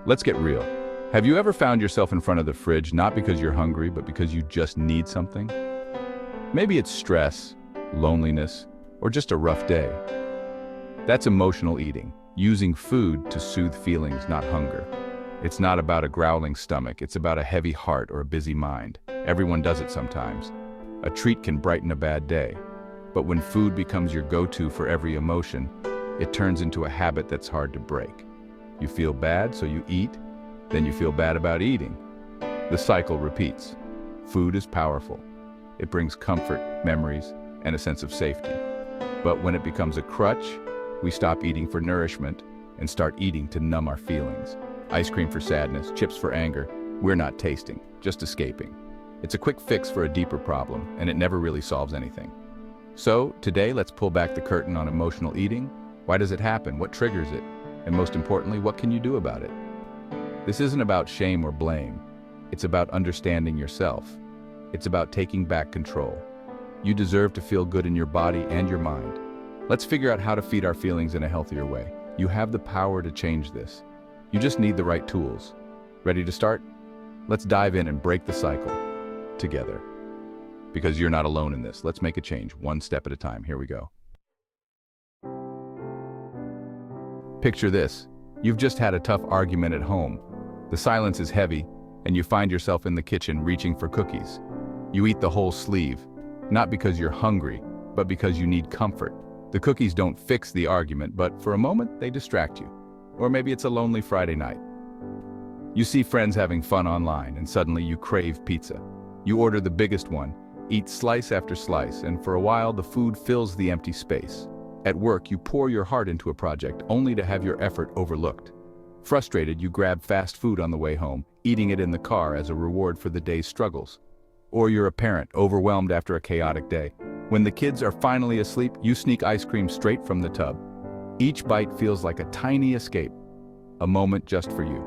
Let's get real. Have you ever found yourself in front of the fridge not because you're hungry, but because you just need something? Maybe it's stress, loneliness, or just a rough day. That's emotional eating, using food to soothe feelings, not hunger. It's not about a growling stomach, it's about a heavy heart or a busy mind. Everyone does it sometimes. A treat can brighten a bad day, but when food becomes your go-to for every emotion, it turns into a habit that's hard to break. You feel bad, so you eat, then you feel bad about eating. The cycle repeats. Food is powerful. It brings comfort, memories, and a sense of safety. But when it becomes a crutch, we stop eating for nourishment and start eating to numb our feelings. Ice cream for sadness, chips for anger. We're not tasting, just escaping. It's a quick fix for a deeper problem, and it never really solves anything. So, today, let's pull back the curtain on emotional eating. Why does it happen? What triggers it? And most importantly, what can you do about it? This isn't about shame or blame. It's about understanding yourself. It's about taking back control. You deserve to feel good in your body and your mind. Let's figure out how to feed our feelings in a healthier way. You have the power to change this. You just need the right tools. Ready to start? Let's dive in and break the cycle together. Because you're not alone in this. Let's make a change, one step at a time. Here we go. Picture this. You've just had a tough argument at home. The silence is heavy, and you find yourself in the kitchen reaching for cookies. You eat the whole sleeve, not because you're hungry, but because you need comfort. The cookies don't fix the argument, but for a moment, they distract you. Or maybe it's a lonely Friday night. You see friends having fun online, and suddenly you crave pizza. You order the biggest one, eat slice after slice, and for a while the food fills the empty space. At work, you pour your heart into a project only to have your effort overlooked. Frustrated, you grab fast food on the way home, eating it in the car as a reward for the day's struggles. Or you're a parent, overwhelmed after a chaotic day. When the kids are finally asleep, you sneak ice cream straight from the tub. Each bite feels like a tiny escape, a moment just for you.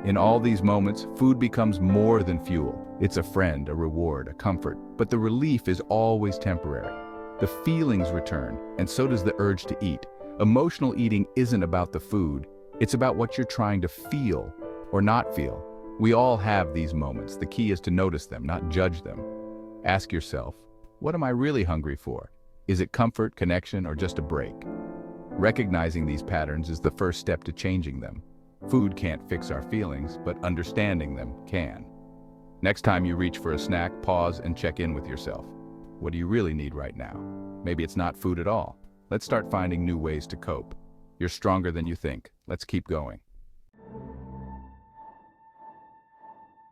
In all these moments, food becomes more than fuel. It's a friend, a reward, a comfort, but the relief is always temporary. The feelings return, and so does the urge to eat. Emotional eating isn't about the food, it's about what you're trying to feel or not feel. We all have these moments. The key is to notice them, not judge them. Ask yourself, what am I really hungry for? Is it comfort, connection, or just a break? Recognizing these patterns is the first step to changing them. Food can't fix our feelings, but understanding them can. Next time you reach for a snack, pause and check in with yourself. What do you really need right now? Maybe it's not food at all. Let's start finding new ways to cope. You're stronger than you think. Let's keep going.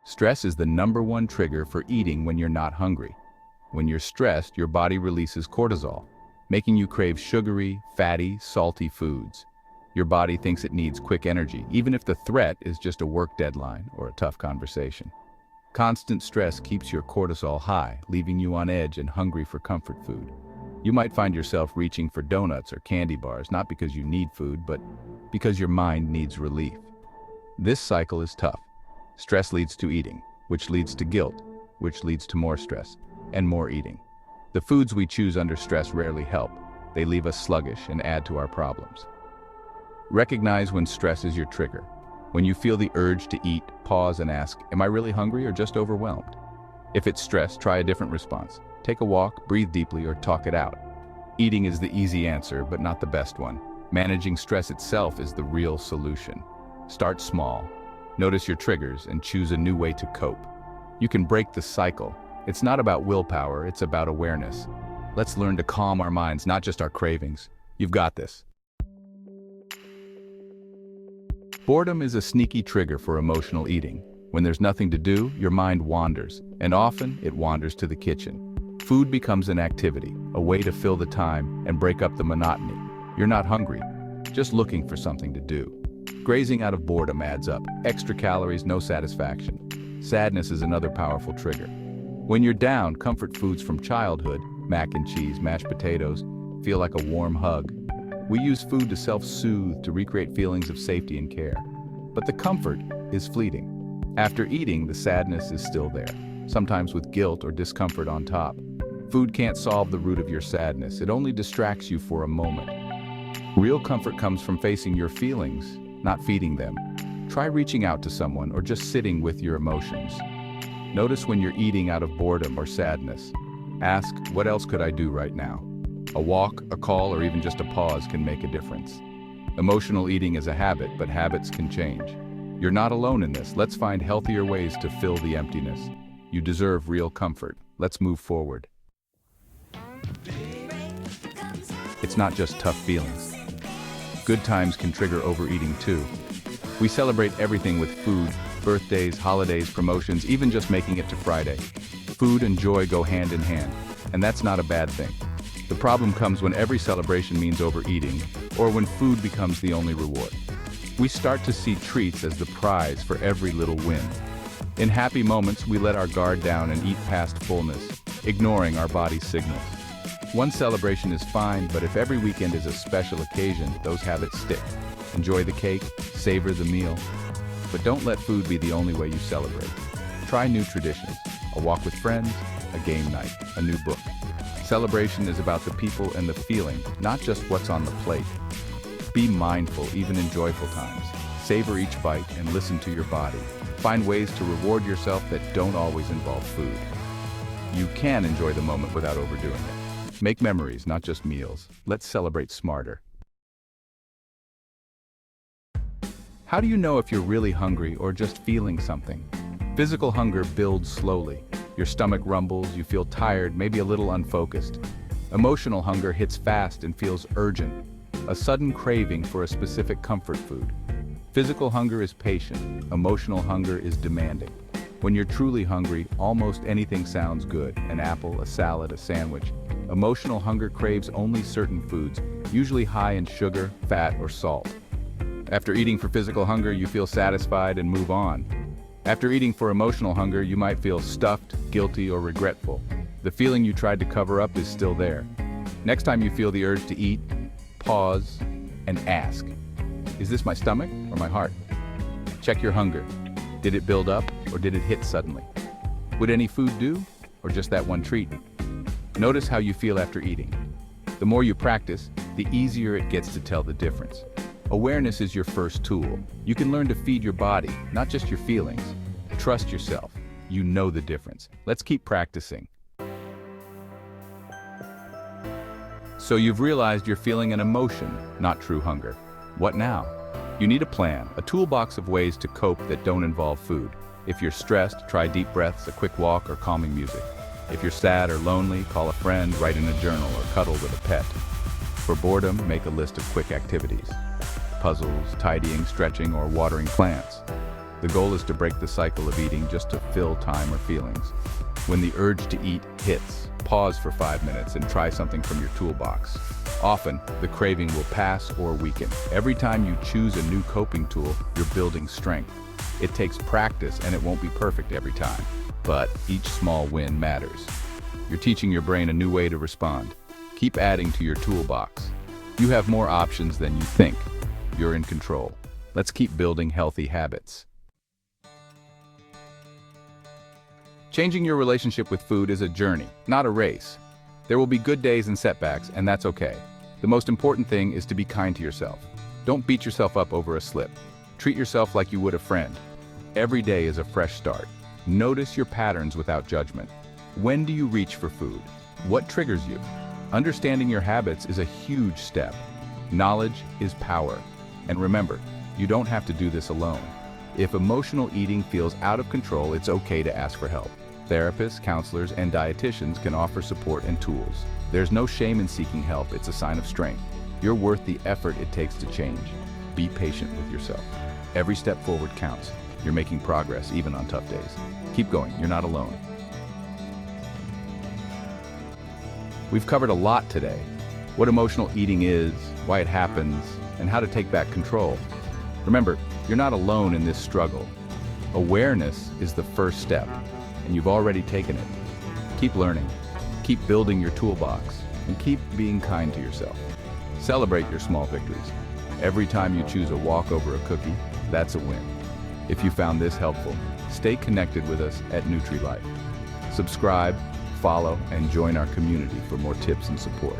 Stress is the #1 trigger for eating when you're not hungry. When you're stressed, your body releases cortisol, making you crave sugary, fatty, salty foods. Your body thinks it needs quick energy, even if the threat is just a work deadline or a tough conversation. Constant stress keeps your cortisol high, leaving you on edge and hungry for comfort food. You might find yourself reaching for donuts or candy bars, not because you need food, but because your mind needs relief. This cycle is tough. Stress leads to eating, which leads to guilt, which leads to more stress, and more eating. The foods we choose under stress rarely help. They leave us sluggish and add to our problems. Recognize when stress is your trigger. When you feel the urge to eat, pause and ask, am I really hungry or just overwhelmed? If it's stress, try a different response. Take a walk, breathe deeply, or talk it out. Eating is the easy answer, but not the best one. Managing stress itself is the real solution. Start small. Notice your triggers and choose a new way to cope. You can break the cycle. It's not about willpower, it's about awareness. Let's learn to calm our minds, not just our cravings. You've got this. Boredom is a sneaky trigger for emotional eating. When there's nothing to do, your mind wanders, and often it wanders to the kitchen. Food becomes an activity, a way to fill the time and break up the monotony. You're not hungry, just looking for something to do. Grazing out of boredom adds up. Extra calories, no satisfaction. Sadness is another powerful trigger. When you're down, comfort foods from childhood, mac and cheese, mashed potatoes, feel like a warm hug. We use food to self-soothe, to recreate feelings of safety and care. But the comfort is fleeting. After eating, the sadness is still there, sometimes with guilt or discomfort on top. Food can't solve the root of your sadness. It only distracts you for a moment. Real comfort comes from facing your feelings, not feeding them. Try reaching out to someone or just sitting with your emotions. Notice when you're eating out of boredom or sadness. Ask, what else could I do right now? A walk, a call, or even just a pause can make a difference. Emotional eating is a habit, but habits can change. You're not alone in this. Let's find healthier ways to fill the emptiness. You deserve real comfort. Let's move forward. It's not just tough feelings. Good times can trigger overeating too. We celebrate everything with food, birthdays, holidays, promotions, even just making it to Friday. Food and joy go hand in hand, and that's not a bad thing. The problem comes when every celebration means overeating, or when food becomes the only reward. We start to see treats as the prize for every little win. In happy moments, we let our guard down and eat past fullness, ignoring our body's signals. One celebration is fine, but if every weekend is a special occasion, those habits stick. Enjoy the cake, savor the meal, but don't let food be the only way you celebrate. Try new traditions, a walk with friends, a game night, a new book. Celebration is about the people and the feeling, not just what's on the plate. Be mindful even in joyful times. Savor each bite and listen to your body. Find ways to reward yourself that don't always involve food. You can enjoy the moment without overdoing it. Make memories, not just meals. Let's celebrate smarter. How do you know if you're really hungry or just feeling something? Physical hunger builds slowly. Your stomach rumbles, you feel tired, maybe a little unfocused. Emotional hunger hits fast and feels urgent, a sudden craving for a specific comfort food. Physical hunger is patient, emotional hunger is demanding. When you're truly hungry, almost anything sounds good: an apple, a salad, a sandwich. Emotional hunger craves only certain foods, usually high in sugar, fat, or salt. After eating for physical hunger, you feel satisfied and move on. After eating for emotional hunger, you might feel stuffed, guilty, or regretful. The feeling you tried to cover up is still there. Next time you feel the urge to eat, pause and ask, is this my stomach or my heart? Check your hunger. Did it build up or did it hit suddenly? Would any food do, or just that one treat? Notice how you feel after eating. The more you practice, the easier it gets to tell the difference. Awareness is your first tool. You can learn to feed your body, not just your feelings. Trust yourself. You know the difference. Let's keep practicing. So you've realized you're feeling an emotion, not true hunger. What now? You need a plan, a toolbox of ways to cope that don't involve food. If you're stressed, try deep breaths, a quick walk, or calming music. If you're sad or lonely, call a friend, write in a journal, or cuddle with a pet. For boredom, make a list of quick activities. Puzzles, tidying, stretching, or watering plants. The goal is to break the cycle of eating just to fill time or feelings. When the urge to eat hits, pause for 5 minutes and try something from your toolbox. Often, the craving will pass or weaken. Every time you choose a new coping tool, you're building strength. It takes practice and it won't be perfect every time, but each small win matters. You're teaching your brain a new way to respond. Keep adding to your toolbox. You have more options than you think. You're in control. Let's keep building healthy habits. Changing your relationship with food is a journey, not a race. There will be good days and setbacks, and that's okay. The most important thing is to be kind to yourself. Don't beat yourself up over a slip. Treat yourself like you would a friend. Every day is a fresh start. Notice your patterns without judgment. When do you reach for food? What triggers you? Understanding your habits is a huge step. Knowledge is power. And remember, you don't have to do this alone. If emotional eating feels out of control, it's okay to ask for help. Therapists, counselors, and dietitians can offer support and tools. There's no shame in seeking help, it's a sign of strength. You're worth the effort it takes to change. Be patient with yourself. Every step forward counts. You're making progress even on tough days. Keep going, you're not alone. We've covered a lot today. What emotional eating is, why it happens, and how to take back control. Remember, you're not alone in this struggle. Awareness is the first step, and you've already taken it. Keep learning, keep building your toolbox, and keep being kind to yourself. Celebrate your small victories. Every time you choose a walk over a cookie, that's a win. If you found this helpful, stay connected with us at NutreyLife. Subscribe, follow, and join our community for more tips and support.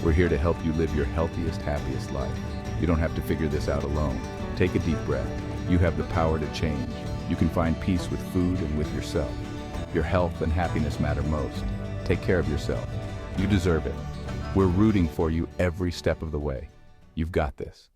We're here to help you live your healthiest, happiest life. You don't have to figure this out alone. Take a deep breath. You have the power to change. You can find peace with food and with yourself. Your health and happiness matter most. Take care of yourself. You deserve it. We're rooting for you every step of the way. You've got this.